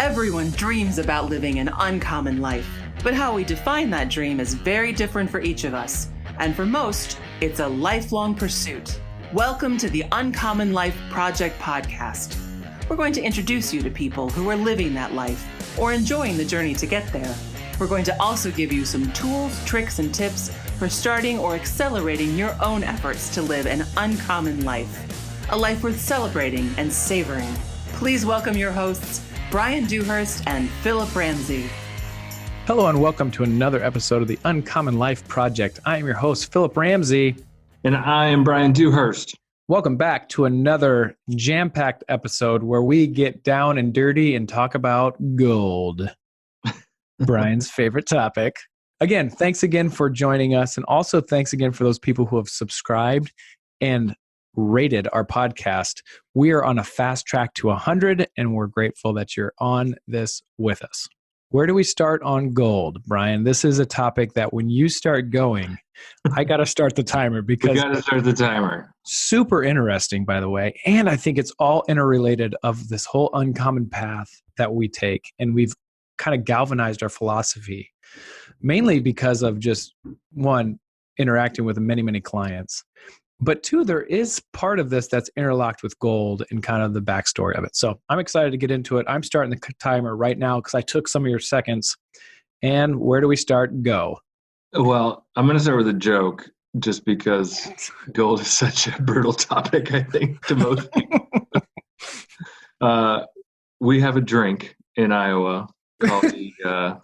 Everyone dreams about living an uncommon life, but how we define that dream is very different for each of us. And for most, it's a lifelong pursuit. Welcome to the Uncommon Life Project podcast. We're going to introduce you to people who are living that life or enjoying the journey to get there. We're going to also give you some tools, tricks, and tips for starting or accelerating your own efforts to live an uncommon life, a life worth celebrating and savoring. Please welcome your hosts, Bryan Dewhurst and Phillip Ramsey. Hello and welcome to another episode of the Uncommon Life Project. I am your host, Phillip Ramsey. And I am Bryan Dewhurst. Welcome back to another jam-packed episode where we get down and dirty and talk about gold. Bryan's favorite topic. Again, thanks again for joining us. And also thanks again for those people who have subscribed and rated our podcast. We are on a fast track to 100, and we're grateful that you're on this with us. Where do we start on gold, Bryan? This is a topic that when you start going, I got to start the timer because you got to start the timer. Super interesting, by the way. And I think it's all interrelated of this whole uncommon path that we take. And we've kind of galvanized our philosophy, mainly because of just one, interacting with many, many clients. But two, there is part of this that's interlocked with gold and kind of the backstory of it. So I'm excited to get into it. I'm starting the timer right now because I took some of your seconds. And where do we start? Go. Well, I'm going to start with a joke just because gold is such a brutal topic, I think, to most people. We have a drink in Iowa called the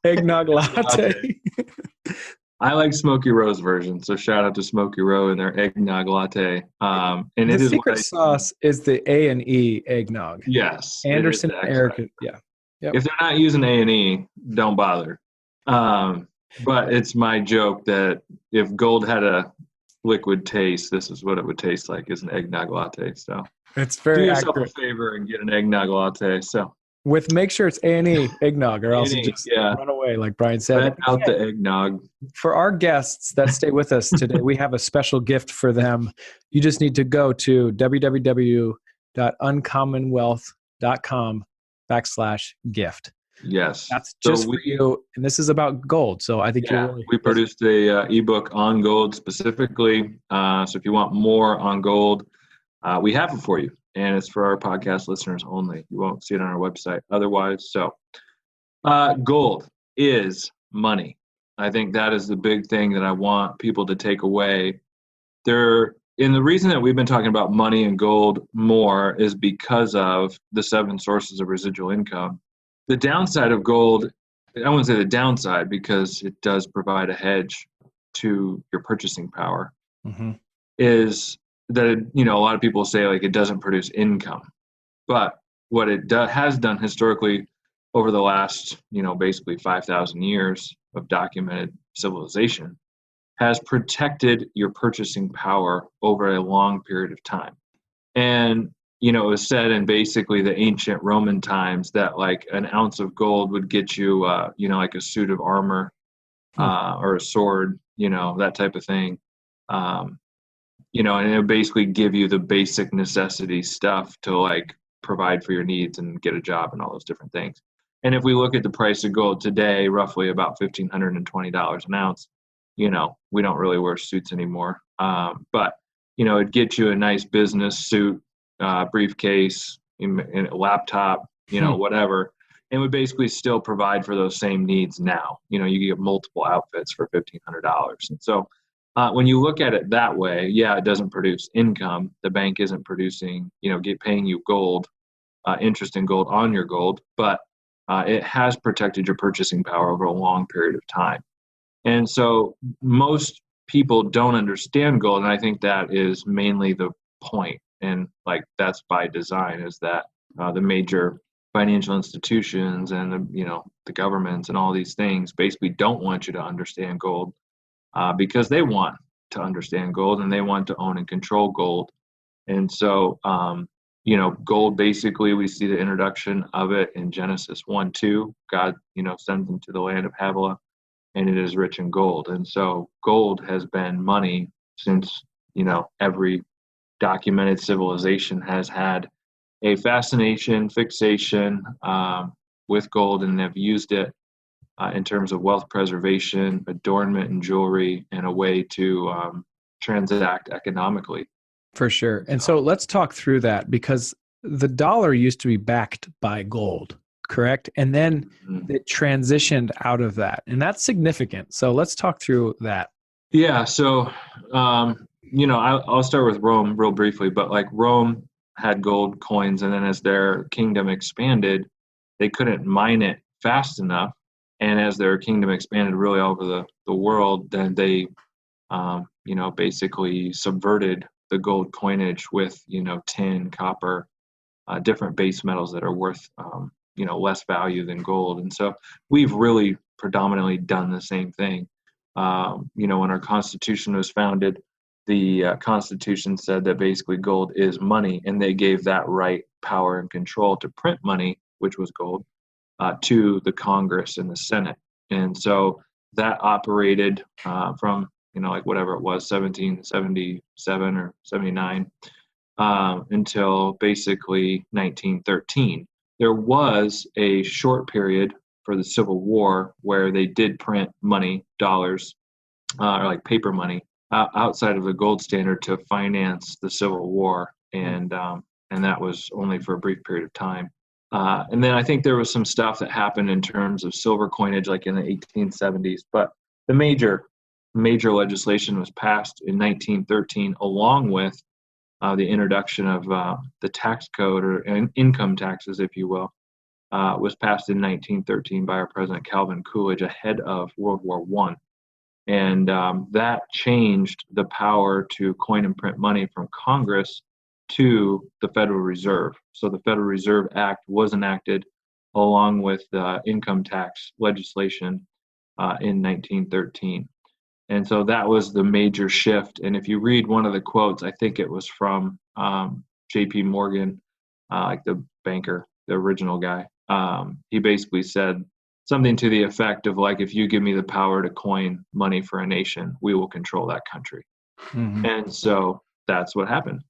eggnog latte. I like Smoky Row's version, so shout out to Smoky Row and their eggnog latte. And the it is secret sauce is the A&E eggnog. Yes, Anderson, Erica, yeah. Yep. If they're not using A&E, don't bother. But it's my joke that if gold had a liquid taste, this is what it would taste like, is an eggnog latte. So it's very do yourself accurate. a favor and get an eggnog latte. So make sure it's A&E eggnog, or else A&E, you just yeah. run away, like Bryan said. Let out the eggnog. For our guests that stay with us today, we have a special gift for them. You just need to go to www.uncommonwealth.com/gift. Yes. That's just for you. And this is about gold. So I think we produced a ebook on gold specifically. So if you want more on gold, we have it for you. And it's for our podcast listeners only. You won't see it on our website otherwise. So gold is money. I think that is the big thing that I want people to take away. And the reason that we've been talking about money and gold more is because of the 7 sources of residual income. The downside of gold, I wouldn't say the downside because it does provide a hedge to your purchasing power, is that a lot of people say like it doesn't produce income. But what it has done historically over the last, basically 5,000 years of documented civilization has protected your purchasing power over a long period of time. And it was said in basically the ancient Roman times that like an ounce of gold would get you, like a suit of armor or a sword, that type of thing. And it would basically give you the basic necessity stuff to like provide for your needs and get a job and all those different things. And if we look at the price of gold today, roughly about $1,520 an ounce, we don't really wear suits anymore. But, it'd get you a nice business suit, briefcase, in a laptop, whatever, and would basically still provide for those same needs now. You get multiple outfits for $1,500. And so when you look at it that way, it doesn't produce income. The bank isn't producing, paying you gold, interest in gold on your gold, but it has protected your purchasing power over a long period of time. And so most people don't understand gold, and I think that is mainly the point. And like that's by design, is that the major financial institutions and the governments and all these things basically don't want you to understand gold because they want to understand gold and they want to own and control gold. And so gold, basically we see the introduction of it in Genesis 1:2. God sends them to the land of Havilah, and it is rich in gold. And so gold has been money since every documented civilization has had a fascination, fixation with gold, and have used it in terms of wealth preservation, adornment, and jewelry, and a way to transact economically. For sure. And so let's talk through that, because the dollar used to be backed by gold, correct? And then it transitioned out of that. And that's significant. So let's talk through that. Yeah. So, I'll start with Rome real briefly, but like Rome had gold coins, and then as their kingdom expanded, they couldn't mine it fast enough. And as their kingdom expanded really all over the world, then they, basically subverted the gold coinage with, tin, copper, different base metals that are worth, less value than gold. And so we've really predominantly done the same thing. When our Constitution was founded, the Constitution said that basically gold is money, and they gave that right, power, and control to print money, which was gold, to the Congress and the Senate. And so that operated from, whatever it was, 1777 or 79, until basically 1913. There was a short period for the Civil War where they did print money, dollars, or like paper money, outside of the gold standard to finance the Civil War, and that was only for a brief period of time. And then I think there was some stuff that happened in terms of silver coinage, like in the 1870s. But the major legislation was passed in 1913, along with the introduction of the tax code, or income taxes, if you will, was passed in 1913 by our President Calvin Coolidge ahead of World War I. And that changed the power to coin and print money from Congress to the Federal Reserve. So the Federal Reserve Act was enacted along with the income tax legislation in 1913. And so that was the major shift. And if you read one of the quotes, I think it was from J.P. Morgan, like the banker, the original guy. He basically said something to the effect of, like, if you give me the power to coin money for a nation, we will control that country. Mm-hmm. And so that's what happened.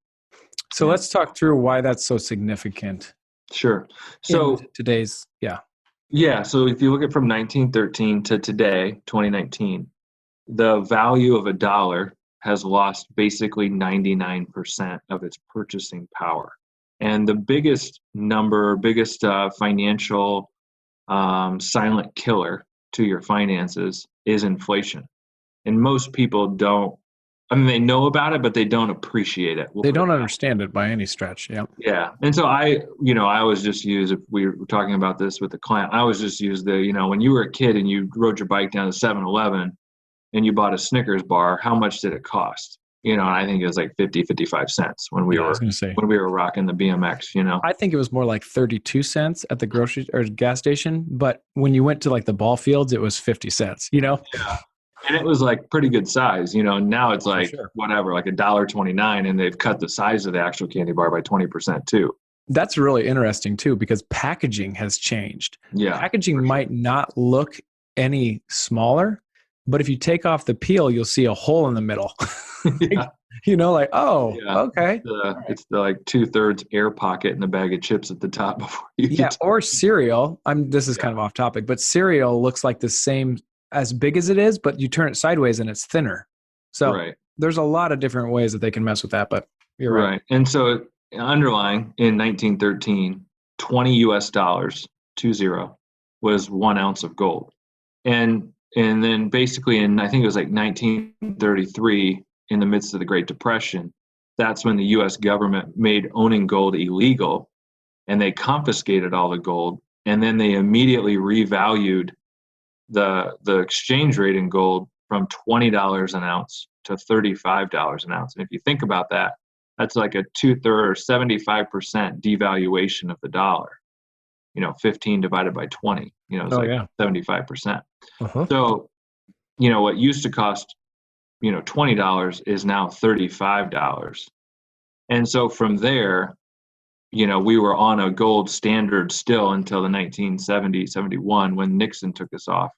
So let's talk through why that's so significant. Sure. So today's, Yeah. So if you look at from 1913 to today, 2019, the value of a dollar has lost basically 99% of its purchasing power. And the biggest financial silent killer to your finances is inflation. And most people don't, they know about it, but they don't appreciate it. They don't understand it by any stretch. Yeah. Yeah. And so I always just use, if we were talking about this with the client, I always just use when you were a kid and you rode your bike down to 7-Eleven and you bought a Snickers bar, how much did it cost? I think it was like 55 cents when we were rocking the BMX, I think it was more like 32 cents at the grocery or gas station. But when you went to like the ball fields, it was 50 cents, Yeah. And it was like pretty good size, now it's like whatever, like $1.29, and they've cut the size of the actual candy bar by 20% too. That's really interesting too, because packaging has changed. Yeah. Packaging might not look any smaller, but if you take off the peel, you'll see a hole in the middle. Yeah. Okay. It's the like 2/3 air pocket and a bag of chips at the top before you or cereal. This is kind of off topic, but cereal looks like the same, as big as it is, but you turn it sideways and it's thinner. So there's a lot of different ways that they can mess with that, but you're right. And so underlying in 1913, 20 US dollars, 20, was 1 ounce of gold. And then basically I think it was like 1933, in the midst of the Great Depression, that's when the US government made owning gold illegal, and they confiscated all the gold, and then they immediately revalued the exchange rate in gold from $20 an ounce to $35 an ounce. And if you think about that, that's like a 2/3 or 75% devaluation of the dollar. 15 divided by 20, it's 75%. Uh-huh. So, what used to cost, $20 is now $35. And so from there, we were on a gold standard still until the 1970, 71, when Nixon took us off.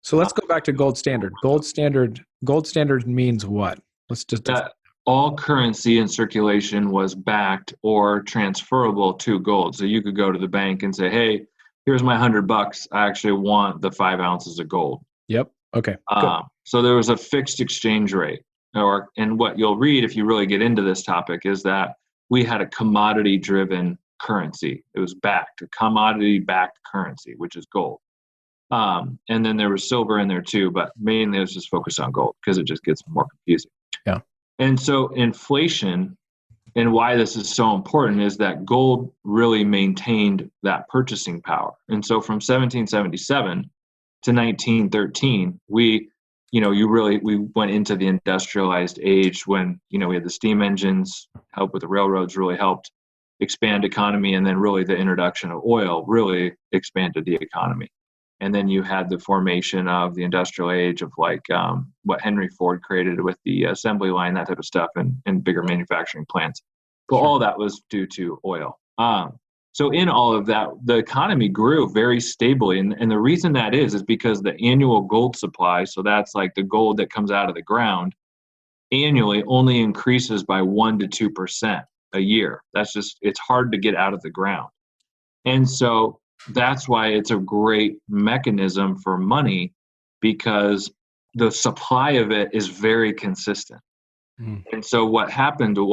So let's go back to gold standard. Gold standard means what? Let's just all currency in circulation was backed or transferable to gold. So you could go to the bank and say, hey, here's my $100. I actually want the 5 ounces of gold. Yep. Okay. Good. So there was a fixed exchange rate. And what you'll read if you really get into this topic is that we had a commodity-driven currency. It was backed, a commodity-backed currency, which is gold. And then there was silver in there too, but mainly it was just focused on gold because it just gets more confusing. Yeah. And so inflation, and why this is so important, is that gold really maintained that purchasing power. And so from 1777 to 1913, we went into the industrialized age when, we had the steam engines, help with the railroads really helped expand economy. And then really the introduction of oil really expanded the economy. And then you had the formation of the industrial age of what Henry Ford created with the assembly line, that type of stuff, and bigger manufacturing plants. But all that was due to oil. So in all of that, the economy grew very stably. And the reason that is because the annual gold supply, so that's like the gold that comes out of the ground, annually only increases by 1% to 2% a year. It's hard to get out of the ground. And so that's why it's a great mechanism for money, because the supply of it is very consistent. And so what happened in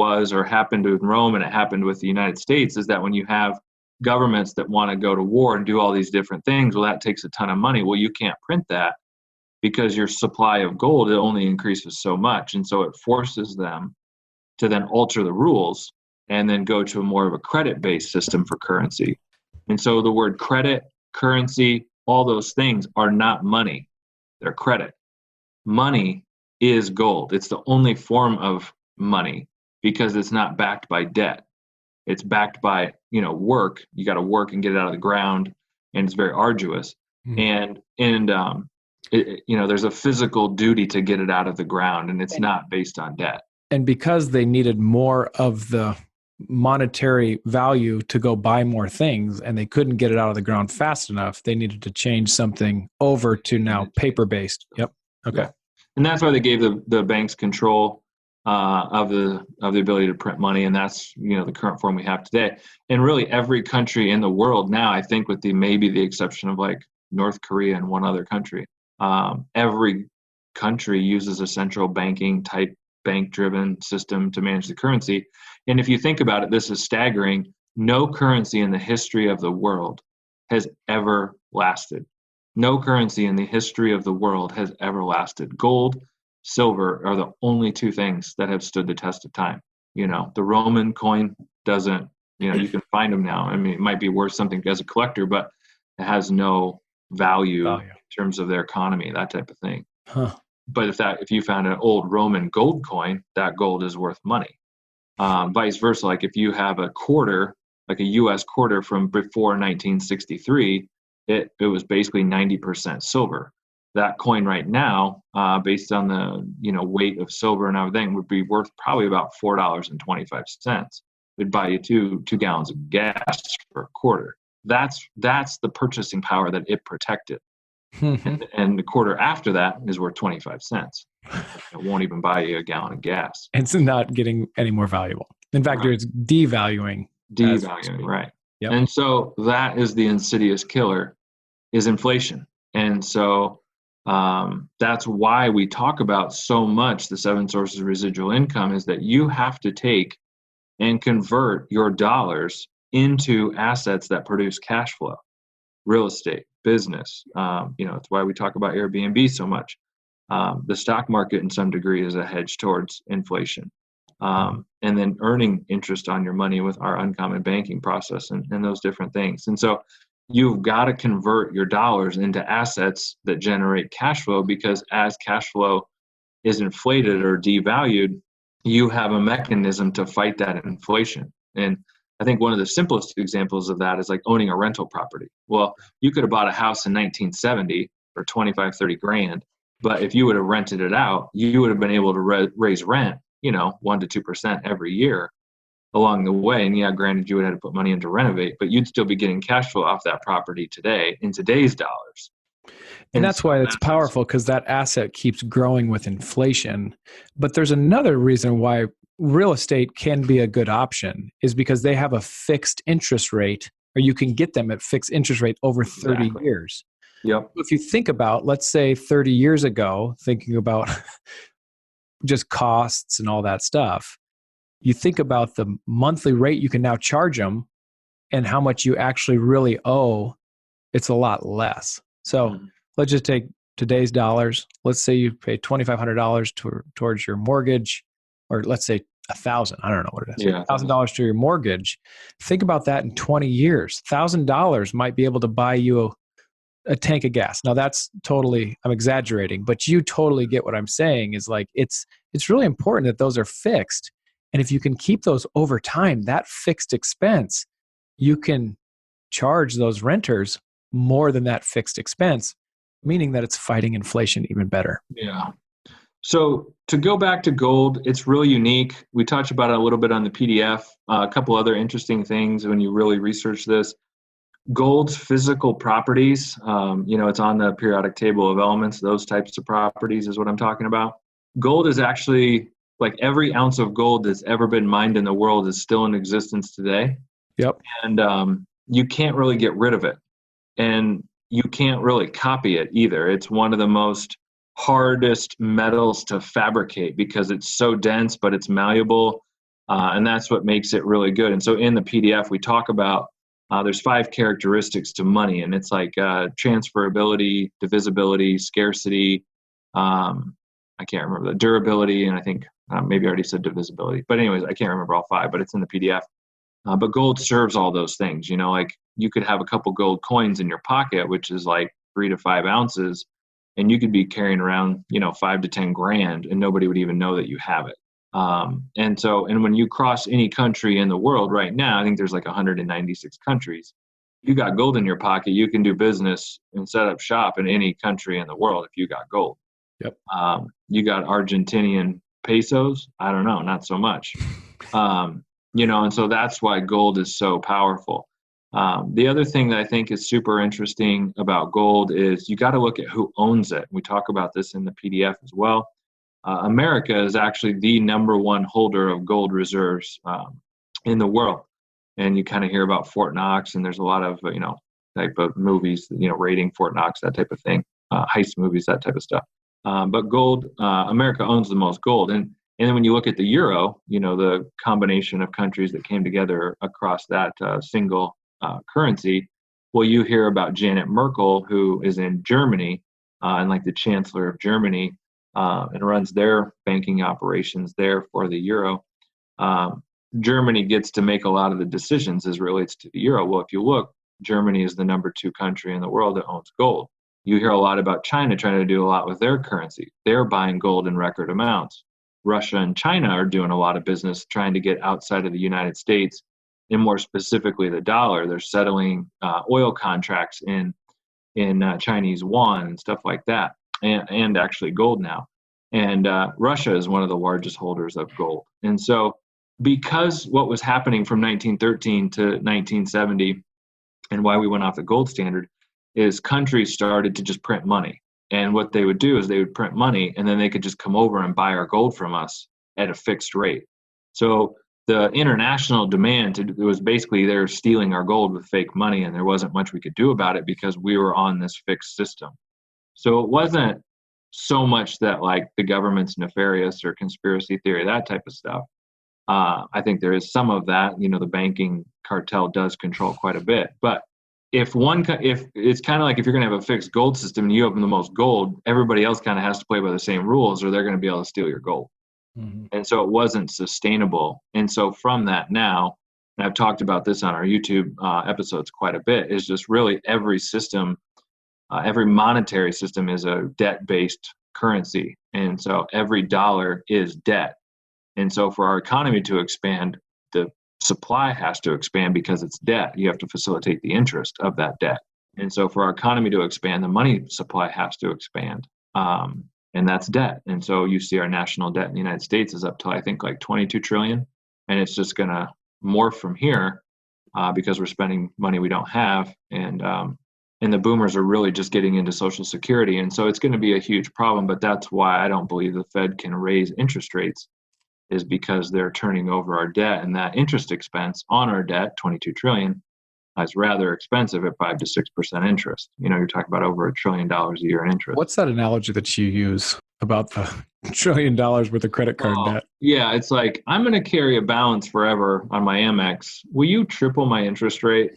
Rome, and it happened with the United States, is that when you have governments that want to go to war and do all these different things, well, that takes a ton of money. Well, you can't print that because your supply of gold, it only increases so much. And so it forces them to then alter the rules and then go to more of a credit-based system for currency. And so the word credit, currency, all those things are not money. They're credit. Money is gold. It's the only form of money because it's not backed by debt. It's backed by, work. You got to work and get it out of the ground, and it's very arduous. And there's a physical duty to get it out of the ground, and it's not based on debt. And because they needed more of the monetary value to go buy more things, and they couldn't get it out of the ground fast enough, they needed to change something over to now paper-based. Yep. Okay. Yeah. And that's why they gave the banks control of the ability to print money, and that's the current form we have today. And really, every country in the world now, I think, with maybe the exception of like North Korea and one other country, every country uses a central banking type bank-driven system to manage the currency. And if you think about it, this is staggering. No currency in the history of the world has ever lasted. No currency in the history of the world has ever lasted. Gold, silver are the only two things that have stood the test of time. The Roman coin doesn't, you can find them now. I mean, it might be worth something as a collector, but it has no value in terms of their economy, that type of thing. Huh. But if you found an old Roman gold coin, that gold is worth money. Vice versa, like if you have a quarter, like a U.S. quarter from before 1963, it was basically 90% silver. That coin right now, based on the weight of silver and everything, would be worth probably about $4.25. It'd buy you two gallons of gas for a quarter. That's the purchasing power that it protected. And the quarter after that is worth 25 cents. It won't even buy you a gallon of gas. It's not getting any more valuable. In fact, it's devaluing. Right. Yep. And so that is the insidious killer, is inflation. And so that's why we talk about so much the 7 sources of residual income, is that you have to take and convert your dollars into assets that produce cash flow, real estate, business. It's why we talk about Airbnb so much. The stock market in some degree is a hedge towards inflation. And then earning interest on your money with our uncommon banking process and those different things. And so you've got to convert your dollars into assets that generate cash flow, because as cash flow is inflated or devalued, you have a mechanism to fight that inflation. And I think one of the simplest examples of that is like owning a rental property. Well, you could have bought a house in 1970 for 25, 30 grand, but if you would have rented it out, you would have been able to raise rent, 1% to 2% every year along the way. And yeah, granted, you would have to put money in to renovate, but you'd still be getting cash flow off that property today in today's dollars. And that's why it's powerful, because that asset keeps growing with inflation. But there's another reason why real estate can be a good option is because they have a fixed interest rate, or you can get them at fixed interest rate over 30 Exactly. years. Yep. If you think about, let's say 30 years ago, thinking about just costs and all that stuff, you think about the monthly rate you can now charge them and how much you actually really owe, it's a lot less. So let's just take today's dollars. Let's say you pay $2,500 towards your mortgage, or let's say $1,000. I don't know what it is. Yeah. $1,000 to your mortgage. Think about that in 20 years. $1,000 might be able to buy you a tank of gas. Now that's totally, I'm exaggerating, but you totally get what I'm saying is like, it's really important that those are fixed. And if you can keep those over time, that fixed expense, you can charge those renters more than that fixed expense, meaning that it's fighting inflation even better. Yeah. So to go back to gold, it's really unique. We touched about it a little bit on the PDF. A couple other interesting things when you really research this. Gold's physical properties, it's on the periodic table of elements. Those types of properties is what I'm talking about. Gold is actually, like, every ounce of gold that's ever been mined in the world is still in existence today. Yep. And you can't really get rid of it. And you can't really copy it either. It's one of the most hardest metals to fabricate because it's so dense, but it's malleable. And that's what makes it really good. And so in the PDF, we talk about there's 5 characteristics to money, and it's like transferability, divisibility, scarcity. I can't remember the durability, and I think maybe I already said divisibility. But anyways, I can't remember all 5, but it's in the PDF. But gold serves all those things. Like you could have a couple gold coins in your pocket, which is like 3 to 5 ounces, and you could be carrying around, 5 to 10 grand, and nobody would even know that you have it. And when you cross any country in the world right now, I think there's like 196 countries. You got gold in your pocket, you can do business and set up shop in any country in the world if you got gold. Yep. You got Argentinian pesos? I don't know, not so much. And so that's why gold is so powerful. The other thing that I think is super interesting about gold is you got to look at who owns it. We talk about this in the PDF as well. America is actually the number 1 holder of gold reserves in the world. And you kind of hear about Fort Knox, and there's a lot of, type of movies, raiding Fort Knox, that type of thing, heist movies, that type of stuff. But gold, America owns the most gold. And then when you look at the euro, the combination of countries that came together across that single currency, well, you hear about Janet Merkel, who is in Germany and like the chancellor of Germany, and runs their banking operations there for the euro. Germany gets to make a lot of the decisions as relates to the euro. Well, if you look, Germany is the number 2 country in the world that owns gold. You hear a lot about China trying to do a lot with their currency. They're buying gold in record amounts. Russia and China are doing a lot of business trying to get outside of the United States, and more specifically the dollar. They're settling oil contracts in Chinese yuan and stuff like that. And actually gold now. And Russia is one of the largest holders of gold. And so because what was happening from 1913 to 1970 and why we went off the gold standard is countries started to just print money. And what they would do is they would print money, and then they could just come over and buy our gold from us at a fixed rate. So the international demand, it was basically they're stealing our gold with fake money, and there wasn't much we could do about it because we were on this fixed system. So it wasn't so much that like the government's nefarious or conspiracy theory, that type of stuff. I think there is some of that. The banking cartel does control quite a bit. But if it's kind of like if you're going to have a fixed gold system and you open the most gold, everybody else kind of has to play by the same rules, or they're going to be able to steal your gold. Mm-hmm. And so it wasn't sustainable. And so from that now, and I've talked about this on our YouTube episodes quite a bit, is just really every system. Every monetary system is a debt-based currency. And so every dollar is debt. And so for our economy to expand, the supply has to expand because it's debt. You have to facilitate the interest of that debt. And so for our economy to expand, the money supply has to expand. And that's debt. And so you see our national debt in the United States is up to, I think, like 22 trillion. And it's just going to morph from here because we're spending money we don't have. And the boomers are really just getting into Social Security. And so it's going to be a huge problem. But that's why I don't believe the Fed can raise interest rates, is because they're turning over our debt, and that interest expense on our debt, 22 trillion, is rather expensive at 5 to 6% interest. You're talking about over $1 trillion a year in interest. What's that analogy that you use about the $1 trillion worth of credit card debt? Yeah, it's like, I'm going to carry a balance forever on my Amex. Will you triple my interest rate?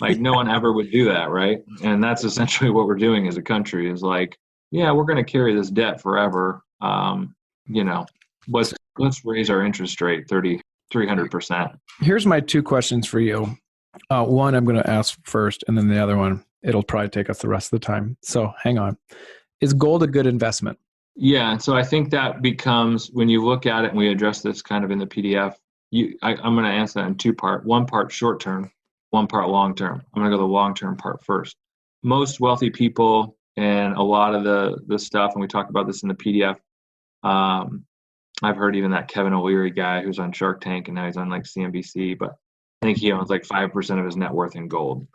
Like, no one ever would do that, right? And that's essentially what we're doing as a country is like, yeah, we're going to carry this debt forever. Let's raise our interest rate 300%. Here's my two questions for you. One, I'm going to ask first, and then the other one, it'll probably take us the rest of the time. So hang on. Is gold a good investment? Yeah. And so I think that becomes, when you look at it, and we address this kind of in the PDF, I'm going to answer that in two parts. One part short term, one part long term. I'm going to go the long term part first. Most wealthy people and a lot of the stuff, and we talk about this in the PDF, I've heard even that Kevin O'Leary guy who's on Shark Tank and now he's on like CNBC, but I think he owns like 5% of his net worth in gold.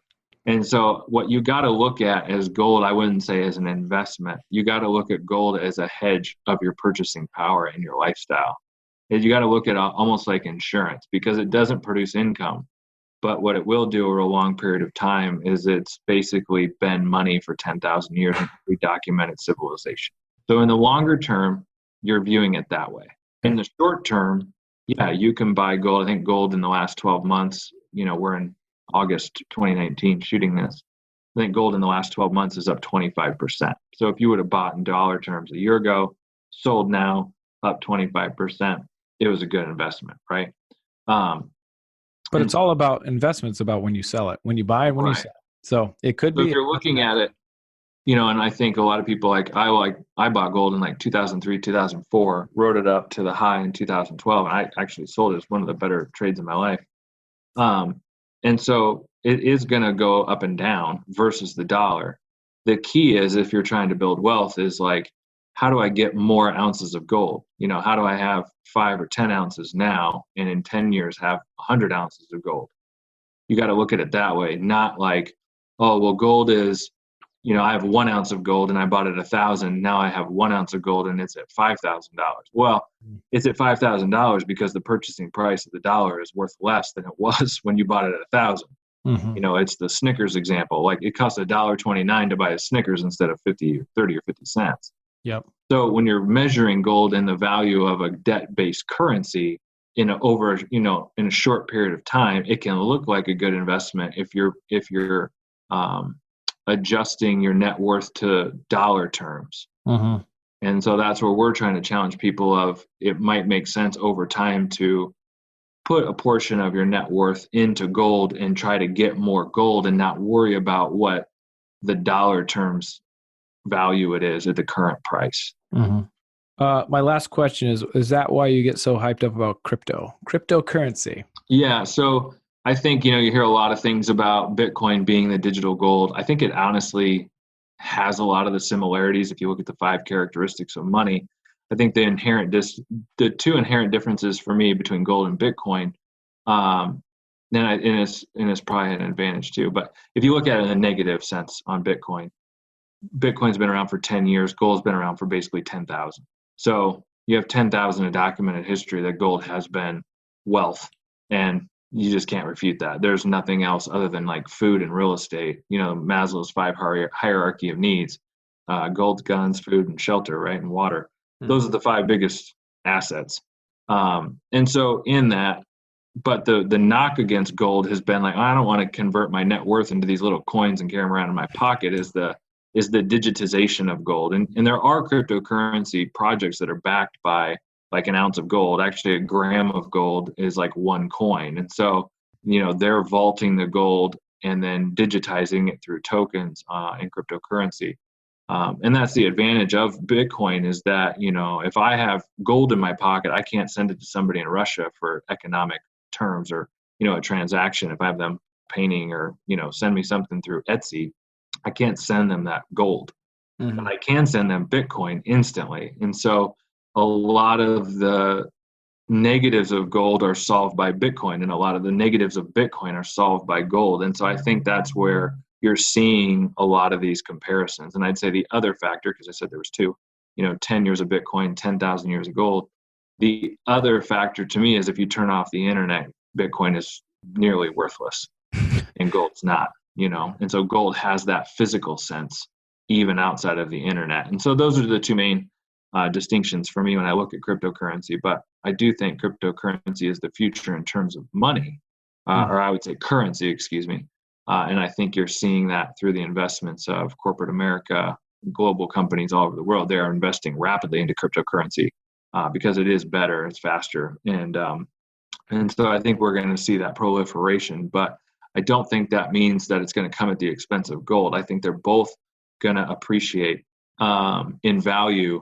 And so what you got to look at as gold, I wouldn't say as an investment. You got to look at gold as a hedge of your purchasing power and your lifestyle. You got to look at it almost like insurance, because it doesn't produce income. But what it will do over a long period of time is it's basically been money for 10,000 years in every documented civilization. So in the longer term, you're viewing it that way. In the short term, yeah, you can buy gold. I think gold in the last 12 months, we're in August 2019 shooting this. I think gold in the last 12 months is up 25%. So if you would have bought in dollar terms a year ago, sold now, up 25%, it was a good investment, right? But it's all about investments, about when you sell it, when you buy and when you sell it. So it could be. If you're looking at it, and I think a lot of people I bought gold in like 2003, 2004, wrote it up to the high in 2012, and I actually sold it as one of the better trades in my life. And so it is going to go up and down versus the dollar. The key is, if you're trying to build wealth, is like, how do I get more ounces of gold? How do I have 5 or 10 ounces now, and in 10 years have 100 ounces of gold? You got to look at it that way, not like, oh, well, gold is, I have 1 ounce of gold and I bought it 1,000. Now I have 1 ounce of gold and it's at $5,000. Well, it's at $5,000 because the purchasing price of the dollar is worth less than it was when you bought it at 1,000. Mm-hmm. It's the Snickers example. Like, it costs $1.29 to buy a Snickers instead of 30 or 50 cents. Yep. So when you're measuring gold in the value of a debt-based currency in a short period of time, it can look like a good investment if you're adjusting your net worth to dollar terms. Mm-hmm. And so that's where we're trying to challenge people of, it might make sense over time to put a portion of your net worth into gold and try to get more gold and not worry about what the dollar terms value it is at the current price. Mm-hmm. My last question is that why you get so hyped up about cryptocurrency? Yeah. So I think, you hear a lot of things about Bitcoin being the digital gold. I think it honestly has a lot of the similarities. If you look at the 5 characteristics of money, I think the 2 inherent differences for me between gold and Bitcoin, and it's probably an advantage too. But if you look at it in a negative sense on Bitcoin's been around for 10 years. Gold's been around for basically 10,000. So you have 10,000 in documented history that gold has been wealth, and you just can't refute that. There's nothing else other than like food and real estate. Maslow's 5 hierarchy of needs: gold, guns, food, and shelter, right, and water. Mm-hmm. Those are the 5 biggest assets. And so in that, but the knock against gold has been like, I don't want to convert my net worth into these little coins and carry them around in my pocket. Is the digitization of gold. And there are cryptocurrency projects that are backed by like an ounce of gold. Actually, a gram of gold is like 1 coin. And so, they're vaulting the gold and then digitizing it through tokens in cryptocurrency. And that's the advantage of Bitcoin, is that, if I have gold in my pocket, I can't send it to somebody in Russia for economic terms or, a transaction. If I have them painting or, send me something through Etsy, I can't send them that gold, mm-hmm. but I can send them Bitcoin instantly. And so a lot of the negatives of gold are solved by Bitcoin, and a lot of the negatives of Bitcoin are solved by gold. And so I think that's where you're seeing a lot of these comparisons. And I'd say the other factor, because I said there was 2, 10 years of Bitcoin, 10,000 years of gold. The other factor to me is if you turn off the internet, Bitcoin is nearly worthless and gold's not, and so gold has that physical sense even outside of the internet. And so those are the two main distinctions for me when I look at cryptocurrency. But I do think cryptocurrency is the future in terms of money, or I would say currency, excuse me. And I think you're seeing that through the investments of corporate America, global companies all over the world. They are investing rapidly into cryptocurrency because it is better, it's faster. And so I think we're going to see that proliferation. But I don't think that means that it's going to come at the expense of gold. I think they're both going to appreciate in value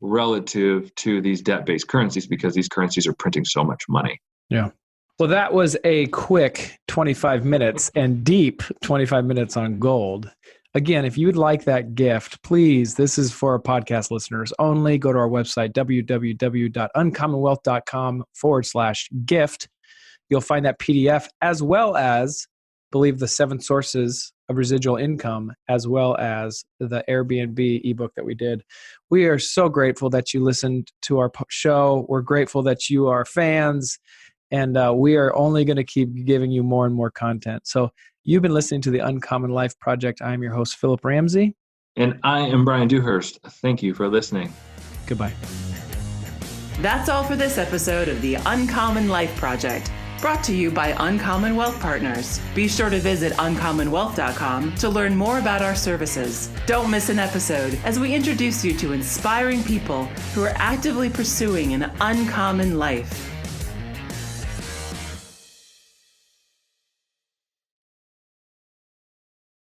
relative to these debt-based currencies because these currencies are printing so much money. Yeah. Well, that was a quick 25 minutes and deep 25 minutes on gold. Again, if you'd like that gift, please, this is for our podcast listeners only. Go to our website, www.uncommonwealth.com/gift. You'll find that PDF as well as, I believe, the 7 sources of residual income, as well as the Airbnb ebook that we did. We are so grateful that you listened to our show. We're grateful that you are fans, and we are only going to keep giving you more and more content. So you've been listening to the Uncommon Life Project. I'm your host, Phillip Ramsey. And I am Bryan Dewhurst. Thank you for listening. Goodbye. That's all for this episode of the Uncommon Life Project, brought to you by Uncommon Wealth Partners. Be sure to visit uncommonwealth.com to learn more about our services. Don't miss an episode as we introduce you to inspiring people who are actively pursuing an uncommon life.